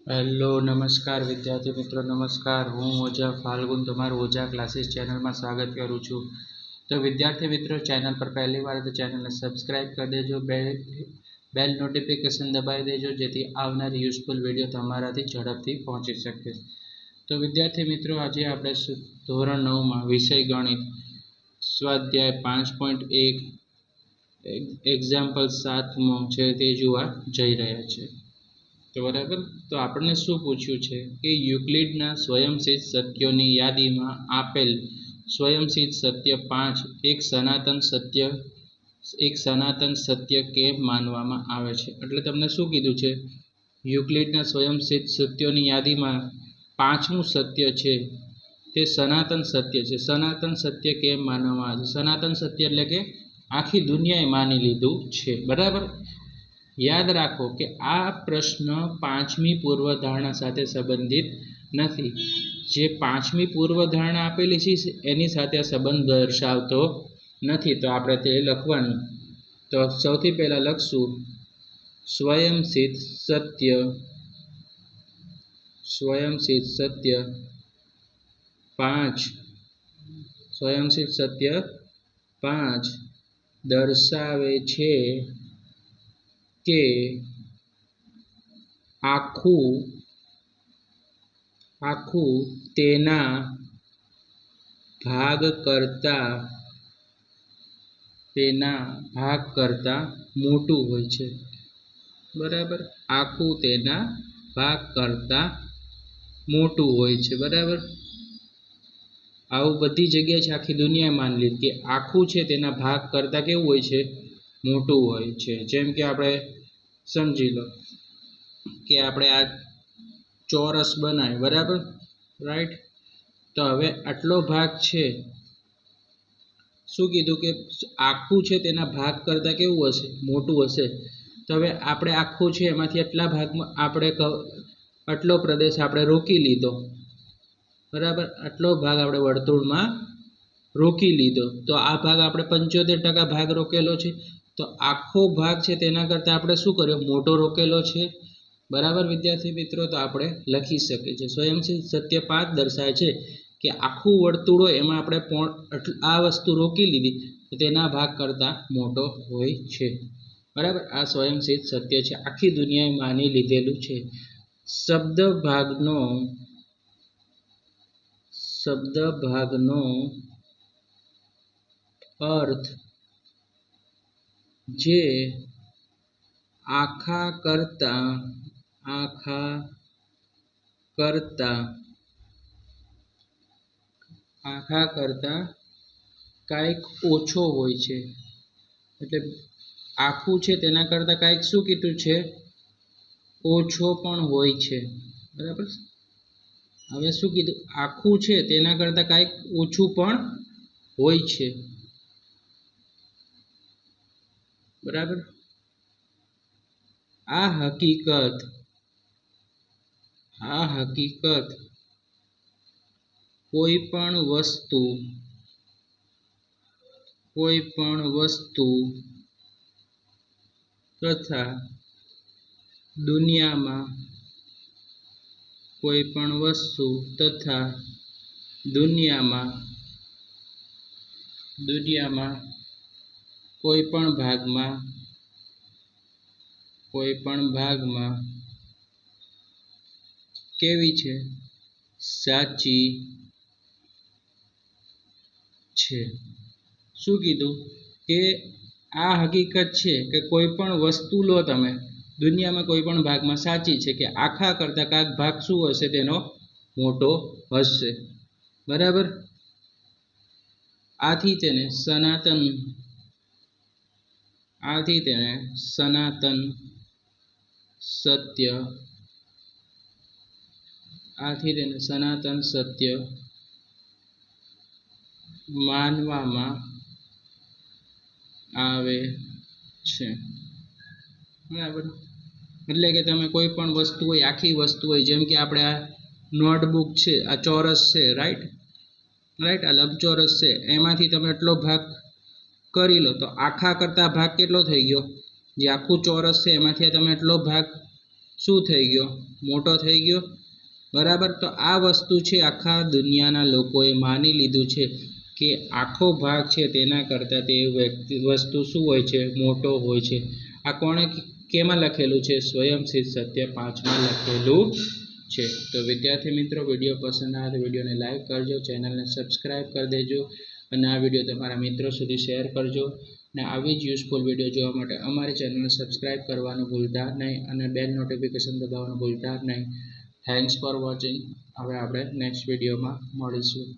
Hello નમસ્કાર વિદ્યાર્થી મિત્રો, નમસ્કાર. હું ઓઝા ફાલ્ગુન તમારું ઓઝા ક્લાસીસ ચેનલમાં સ્વાગત કરું છું. તો વિદ્યાર્થી મિત્રો, ચેનલ પર પહેલી વાર તો ચેનલને સબસ્ક્રાઇબ કરી દેજો, બેલ નોટિફિકેશન દબાવી દેજો, જેથી આવનારી યુઝફુલ વિડીયો તમારાથી ઝડપથી પહોંચી શકે. તો વિદ્યાર્થી મિત્રો, આજે આપણે ધોરણ 9માં વિષય ગણિત સ્વાધ્યાય 5.1 એક્ઝામ્પલ 7મો છે તે જોવા જઈ રહ્યા છે. તો બરાબર, તો આપણને શું પૂછ્યું છે કે યુક્લિડના સ્વયંસિદ્ધ સત્યોની યાદીમાં આપેલ સ્વયંસિદ્ધ સત્ય 5 એક સનાતન સત્ય કેમ માનવામાં આવે છે. એટલે તમને શું કીધું છે, યુક્લિડના સ્વયંસિદ્ધ સત્યોની યાદીમાં 5મું સત્ય છે તે સનાતન સત્ય છે. સનાતન સત્ય કેમ માનવામાં આવે છે? સનાતન સત્ય એટલે કે આખી દુનિયાએ માની લીધું છે. બરાબર, યાદ રાખો કે આ પ્રશ્ન 5મી પૂર્વધારણા સાથે સંબંધિત નથી. જે 5મી પૂર્વધારણા આપેલી છે એની સાથે આ સંબંધ દર્શાવતો નથી. તો આપણે તે લખવાનું. તો સૌથી પહેલા લખશું સ્વયંસિદ્ધ સત્ય 5 દર્શાવે છે કે આખું તેના ભાગ કરતા મોટું હોય છે. બરાબર, આખું તેના ભાગ કરતા મોટું હોય છે. બરાબર, આવું બધી જગ્યાએ છે, આખી દુનિયાએ માની લીધું કે આખું છે તેના ભાગ કરતા કેવું હોય છે, મોટું હોય છે. જેમ કે આપણે સમજી લો કે આપણે આ ચોરસ બનાવ્યું. બરાબર, રાઈટ. તો હવે આટલો ભાગ છે, શું કીધું કે આખું છે તેના ભાગ કરતા કેવું હશે, મોટું હશે. તો હવે આપણે આખું છે એમાંથી આટલા ભાગમાં આપણે આટલો પ્રદેશ આપણે રોકી લીધો. બરાબર, આટલો ભાગ આપણે વર્તુળમાં રોકી લીધો. તો આ ભાગ આપણે 75% ભાગ રોકેલો છે. તો આખો ભાગ છે તેના કરતાં આપણે શું કર્યો, મોટો રોકેલો છે. બરાબર વિદ્યાર્થી મિત્રો, તો આપણે લખી શકીએ છીએ સ્વયંસિદ્ધ સત્ય 5 દર્શાવે છે કે આખું વર્તુળ હોય એમાં આપણે આ વસ્તુ રોકી લીધી તો તેના ભાગ કરતાં મોટો હોય છે. બરાબર, આ સ્વયંસિદ્ધ સત્ય છે, આખી દુનિયાએ માની લીધેલું છે. શબ્દ ભાગનો અર્થ જે આખા કરતા કાંઈક ઓછો હોય છે. એટલે આખું છે તેના કરતાં કાંઈક શું કીધું છે, ઓછો પણ હોય છે. બરાબર, હવે શું કીધું, આખું છે તેના કરતાં કાંઈક ઓછું પણ હોય છે. બરાબર, આ હકીકત કોઈ પણ વસ્તુ તથા દુનિયામાં કોઈ પણ ભાગમાં કેવી છે, સાચી છે. શું કીધું કે આ હકીકત છે કે કોઈ પણ વસ્તુ લો તમે દુનિયામાં કોઈ પણ ભાગમાં સાચી છે કે આખા કરતાં કાંઈક ભાગ શું હશે, તેનો મોટો હશે. બરાબર, આથી તેને સનાતન સત્ય માનવામાં આવે છે. બરાબર, એટલે કે તમે કોઈ પણ વસ્તુ હોય, આખી વસ્તુ હોય, જેમ કે આપણે આ નોટબુક છે, આ ચોરસ છે, રાઈટ, આ લંબચોરસ છે, એમાંથી તમે એટલો ભાગ કરી લો તો આખા કરતા ભાગ કેટલો થઈ ગયો, જે આખું ચોરસ છે એમાંથી તમે એટલો ભાગ શું થઈ ગયો? મોટો થઈ ગયો, બરાબર. તો આ વસ્તુ છે આખા દુનિયાના લોકોએ માની લીધું છે કે આખો ભાગ છે તેના કરતાં તે વસ્તુ શું હોય છે? મોટો હોય છે. આ કોણે કેમાં લખેલું છે? સ્વયંસિદ્ધ સત્ય 5માં લખેલું છે. તો વિદ્યાર્થી મિત્રો, વિડીયો પસંદ આવે તો વિડીયોને લાઈક કરજો, ચેનલને સબસ્ક્રાઈબ કરી દેજો અને આ વિડીયો તમારા મિત્રો સુધી શેર કરજો. અને આવી જ યુઝફુલ વિડીયો જોવા માટે અમારી ચેનલને સબસ્ક્રાઈબ કરવાનું ભૂલતા નહીં અને બેલ નોટિફિકેશન દબાવવાનું ભૂલતા નહીં. Thanks for watching. હવે આપણે નેક્સ્ટ વિડીયોમાં મળીશું.